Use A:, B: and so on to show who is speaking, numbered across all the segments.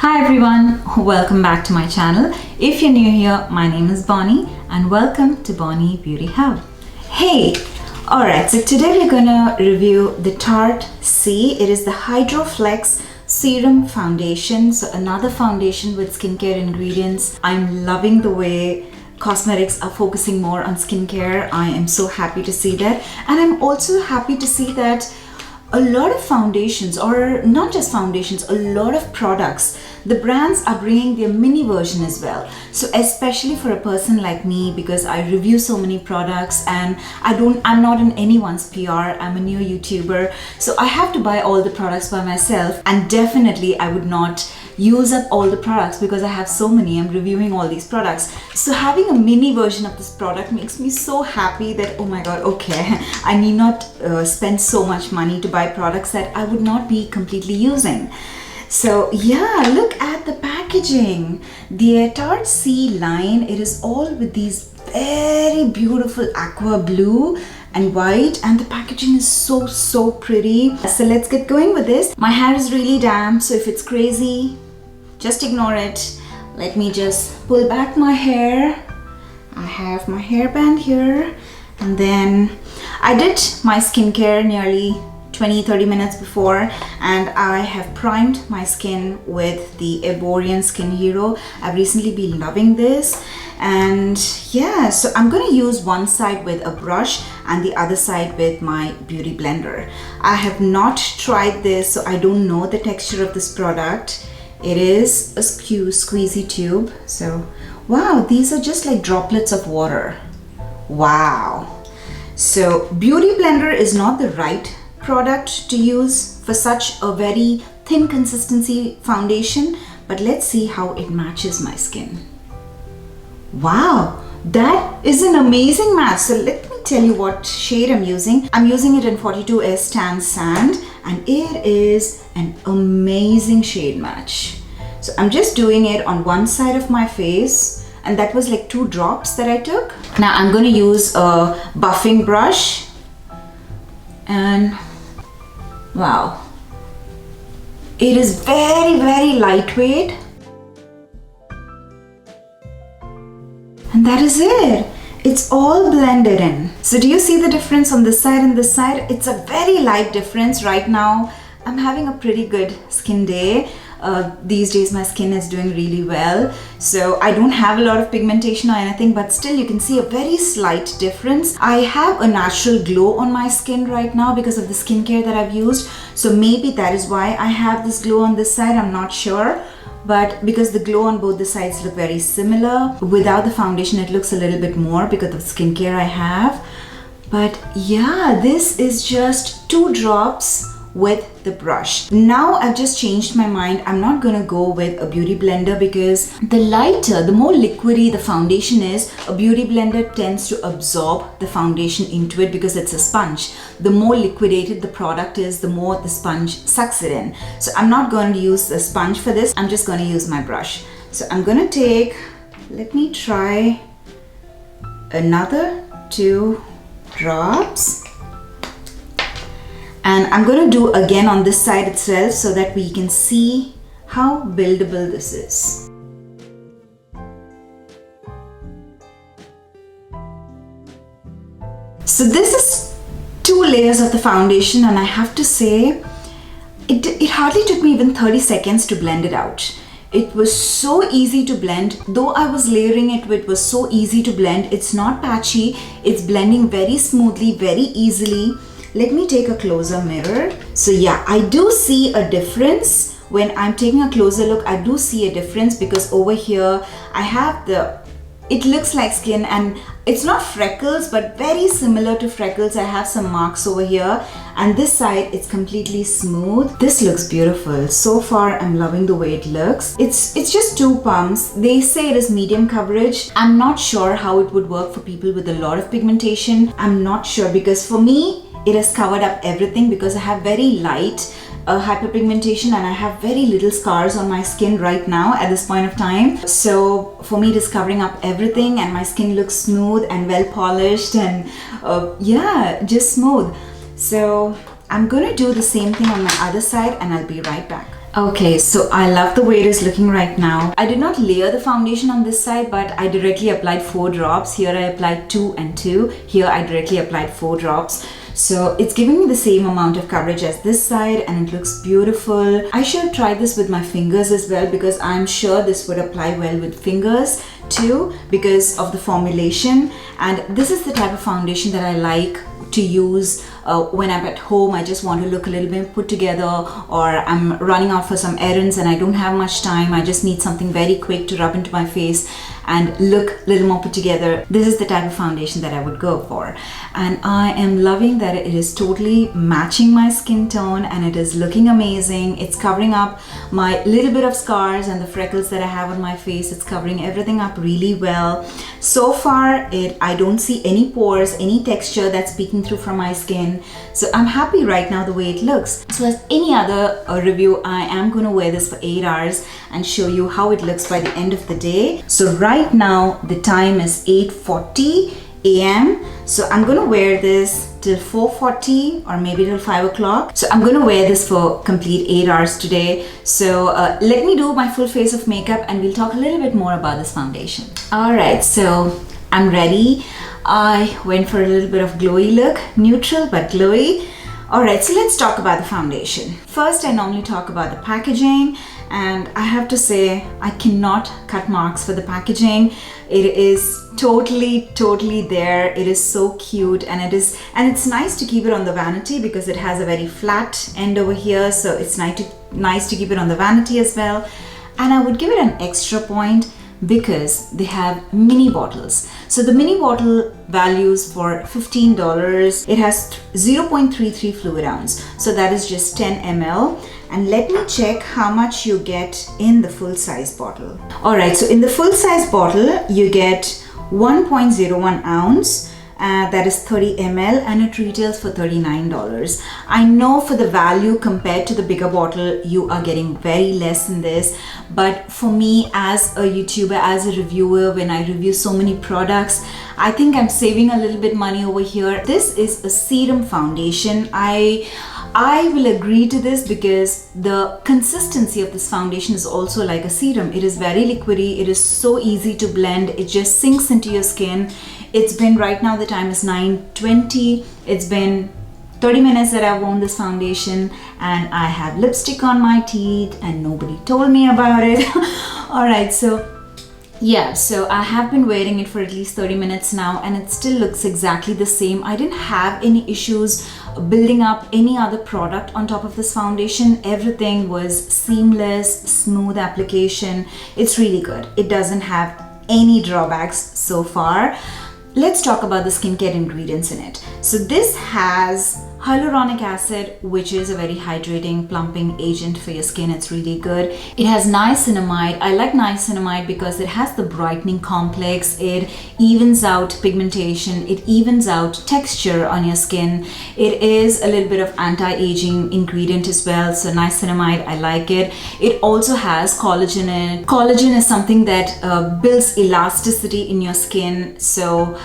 A: Hi everyone, welcome back to my channel. If you're new here, my name is Bonnie and welcome to Bonnie Beauty Hub. Hey, alright, so today we're gonna review the Tarte C. It is the Hydro Flex Serum Foundation. So another foundation with skincare ingredients. I'm loving the way cosmetics are focusing more on skincare. I am so happy to see that. And I'm also happy to see that a lot of foundations, or not just foundations, a lot of products, the brands are bringing their mini version as well. So especially for a person like me, because I review so many products and I'm not in anyone's PR, I'm a new YouTuber, so I have to buy all the products by myself, and definitely I would not use up all the products because I have so many. I'm reviewing all these products, so having a mini version of this product makes me so happy that, oh my god, okay, I need not spend so much money to buy products that I would not be completely using. So yeah, look at the packaging. The Tarte C line, it is all with these very beautiful aqua blue and white, and the packaging is so pretty. So let's get going with this. My hair is really damp, so if it's crazy, just ignore it. Let me just pull back my hair. I have my hairband here, and then I did my skincare nearly 20-30 minutes before, and I have primed my skin with the Erborian Skin Hero. I've recently been loving this, and yeah, so I'm going to use one side with a brush and the other side with my beauty blender. I have not tried this, so I don't know the texture of this product. It is a squeezy tube. So wow, these are just like droplets of water. Wow. So beauty blender is not the right product to use for such a very thin consistency foundation, but let's see how it matches my skin. Wow, that is an amazing match. So let me tell you what shade I'm using. I'm using it in 42S Tan Sand, and it is an amazing shade match. So I'm just doing it on one side of my face, and that was like 2 drops that I took. Now I'm going to use a buffing brush, and wow, it is very lightweight, and that is it. It's all blended in. So do you see the difference on this side and this side? It's a very light difference. Right now I'm having a pretty good skin day. These days my skin is doing really well, so I don't have a lot of pigmentation or anything, but still you can see a very slight difference. I have a natural glow on my skin right now because of the skincare that I've used, so maybe that is why I have this glow on this side. I'm not sure, but because the glow on both the sides look very similar, without the foundation it looks a little bit more because of the skincare I have. But yeah, this is just 2 drops with the brush. Now I've just changed my mind. I'm not gonna go with a beauty blender because the lighter, the more liquidy the foundation is, a beauty blender tends to absorb the foundation into it because it's a sponge. The more liquidated the product is, the more the sponge sucks it in. So I'm not going to use the sponge for this. I'm just going to use my brush. So I'm going to take, let me try another 2 drops. And I'm going to do again on this side itself so that we can see how buildable this is. So this is 2 layers of the foundation, and I have to say it hardly took me even 30 seconds to blend it out. It was so easy to blend. Though I was layering it was so easy to blend. It's not patchy. It's blending very smoothly, very easily. Let me take a closer mirror. So yeah, I do see a difference. When I'm taking a closer look, I do see a difference because over here I have it looks like skin, and it's not freckles but very similar to freckles. I have some marks over here, and this side it's completely smooth. This looks beautiful. So far I'm loving the way it looks. It's just 2 pumps. They say it is medium coverage. I'm not sure how it would work for people with a lot of pigmentation. I'm not sure, because for me it has covered up everything because I have very light hyperpigmentation and I have very little scars on my skin right now at this point of time. So for me it is covering up everything, and my skin looks smooth and well polished, and yeah, just smooth. So I'm gonna do the same thing on my other side, and I'll be right back. Okay, so I love the way it is looking right now. I did not layer the foundation on this side, but I directly applied 4 drops. Here I applied 2 and 2. Here I directly applied 4 drops. So it's giving me the same amount of coverage as this side, and it looks beautiful. I should try this with my fingers as well, because I'm sure this would apply well with fingers too because of the formulation. And this is the type of foundation that I like to use when I'm at home. I just want to look a little bit put together, or I'm running out for some errands and I don't have much time. I just need something very quick to rub into my face and look a little more put together. This is the type of foundation that I would go for. And I am loving that it is totally matching my skin tone and it is looking amazing. It's covering up my little bit of scars and the freckles that I have on my face. It's covering everything up really well. So far, I don't see any pores, any texture that's peeking through from my skin. So I'm happy right now the way it looks. So as any other review, I am going to wear this for 8 hours and show you how it looks by the end of the day. So right now the time is 8:40 a.m. So I'm going to wear this till 4:40 or maybe till 5 o'clock. So I'm going to wear this for complete 8 hours today. So let me do my full face of makeup and we'll talk a little bit more about this foundation. Alright, so I'm ready. I went for a little bit of glowy look, neutral but glowy. Alright, so let's talk about the foundation. First, I normally talk about the packaging, and I have to say I cannot cut marks for the packaging. It is totally there. It is so cute, and it's nice to keep it on the vanity because it has a very flat end over here, so it's nice to keep it on the vanity as well. And I would give it an extra point because they have mini bottles. So the mini bottle values for $15. It has 0.33 fluid ounce. So that is just 10 ml. And let me check how much you get in the full size bottle. Alright, so in the full size bottle, you get 1.01 ounce. That is 30 ml and it retails for $39. I know for the value compared to the bigger bottle, you are getting very less in this. But for me as a YouTuber, as a reviewer, when I review so many products, I think I'm saving a little bit money over here. This is a serum foundation. I will agree to this because the consistency of this foundation is also like a serum. It is very liquidy. It is so easy to blend. It just sinks into your skin. It's been, right now the time is 9:20. It's been 30 minutes that I've worn this foundation and I have lipstick on my teeth and nobody told me about it. Alright, so yeah, so I have been wearing it for at least 30 minutes now and it still looks exactly the same. I didn't have any issues building up any other product on top of this foundation. Everything was seamless, smooth application. It's really good. It doesn't have any drawbacks so far. Let's talk about the skincare ingredients in it. So this has hyaluronic acid, which is a very hydrating, plumping agent for your skin. It's really good. It has niacinamide. I like niacinamide because it has the brightening complex. It evens out pigmentation. It evens out texture on your skin. It is a little bit of anti-aging ingredient as well. So niacinamide, I like it. It also has collagen in it. Collagen is something that builds elasticity in your skin. So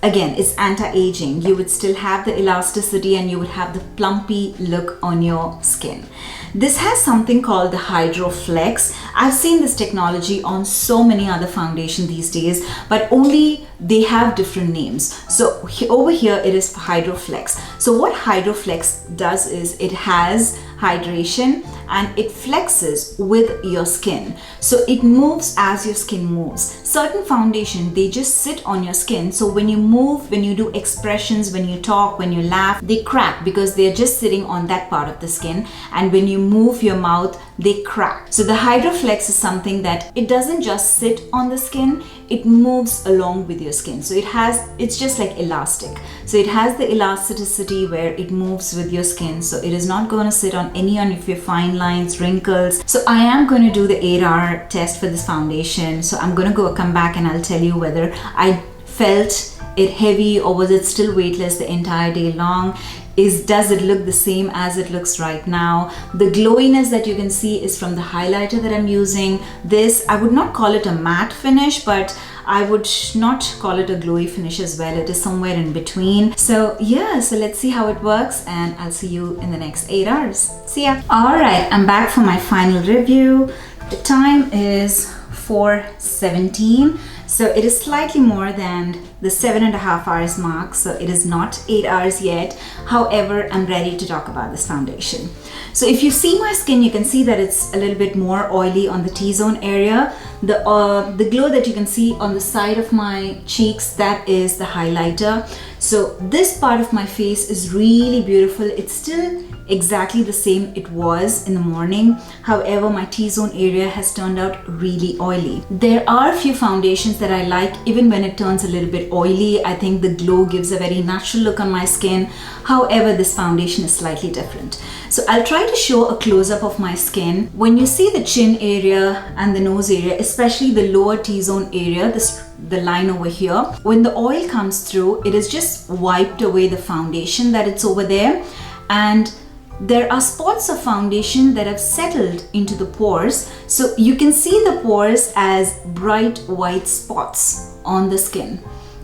A: again, it's anti-aging. You would still have the elasticity and you would have the plumpy look on your skin. This has something called the HydroFlex. I've seen this technology on so many other foundation these days, but only they have different names. So over here it is HydroFlex. So what HydroFlex does is it has hydration and it flexes with your skin. So it moves as your skin moves. Certain foundation, they just sit on your skin. So when you move, when you do expressions, when you talk, when you laugh, they crack because they're just sitting on that part of the skin. And when you move your mouth, they crack. So the HydroFlex is something that it doesn't just sit on the skin, it moves along with your skin. So it's just like elastic. So it has the elasticity where it moves with your skin. So it is not going to sit on any of your fine lines, wrinkles. So I am going to do the 8-hour test for this foundation. So I'm going to come back and I'll tell you whether I felt it heavy or was it still weightless the entire day long. Does it look the same as it looks right now? The glowiness that you can see is from the highlighter that I'm using. This, I would not call it a matte finish, but I would not call it a glowy finish as well. It is somewhere in between. So yeah, so let's see how it works, and I'll see you in the next 8 hours. See ya. Alright, I'm back for my final review. The time is 4:17, so it is slightly more than the 7.5 hours mark, so it is not 8 hours yet. However, I'm ready to talk about this foundation. So if you see my skin, you can see that it's a little bit more oily on the T-zone area. The glow that you can see on the side of my cheeks, that is the highlighter. So this part of my face is really beautiful. It's still exactly the same it was in the morning. However, my T-zone area has turned out really oily. There are a few foundations that I like even when it turns a little bit oily. I think the glow gives a very natural look on my skin. However, this foundation is slightly different. So I'll try to show a close-up of my skin. When you see the chin area and the nose area, especially the lower T-zone area, the line over here, when the oil comes through, it has just wiped away the foundation that it's over there, and there are spots of foundation that have settled into the pores. So you can see the pores as bright white spots on the skin.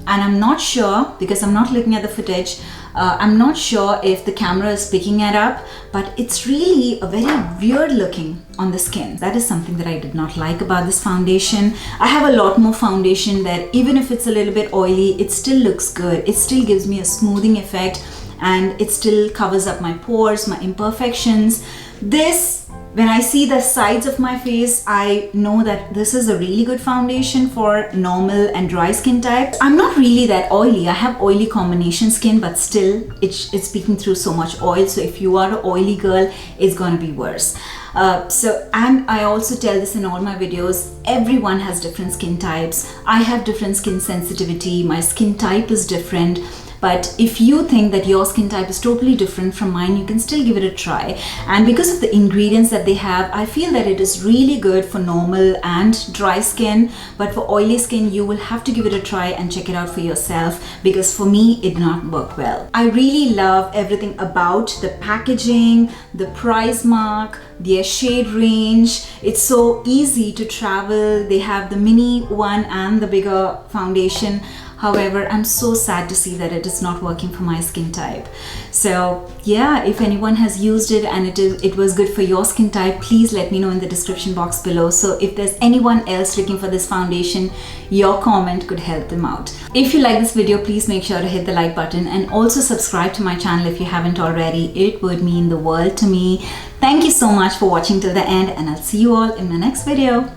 A: And I'm not sure, because I'm not looking at the footage, I'm not sure if the camera is picking it up, but it's really a very weird looking on the skin. That is something that I did not like about this foundation. I have a lot more foundation that even if it's a little bit oily, it still looks good. It still gives me a smoothing effect, and it still covers up my pores, my imperfections. This, when I see the sides of my face, I know that this is a really good foundation for normal and dry skin types. I'm not really that oily. I have oily combination skin, but still it's peeking through so much oil. So if you are an oily girl, it's gonna be worse. And I also tell this in all my videos, everyone has different skin types. I have different skin sensitivity. My skin type is different. But if you think that your skin type is totally different from mine, you can still give it a try. And because of the ingredients that they have, I feel that it is really good for normal and dry skin. But for oily skin, you will have to give it a try and check it out for yourself, because for me, it did not work well. I really love everything about the packaging, the price mark, their shade range. It's so easy to travel. They have the mini one and the bigger foundation. However, I'm so sad to see that it is not working for my skin type. So yeah, if anyone has used it and it was good for your skin type, please let me know in the description box below. So if there's anyone else looking for this foundation, your comment could help them out. If you like this video, please make sure to hit the like button and also subscribe to my channel if you haven't already. It would mean the world to me. Thank you so much for watching till the end, and I'll see you all in my next video.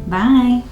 A: Bye.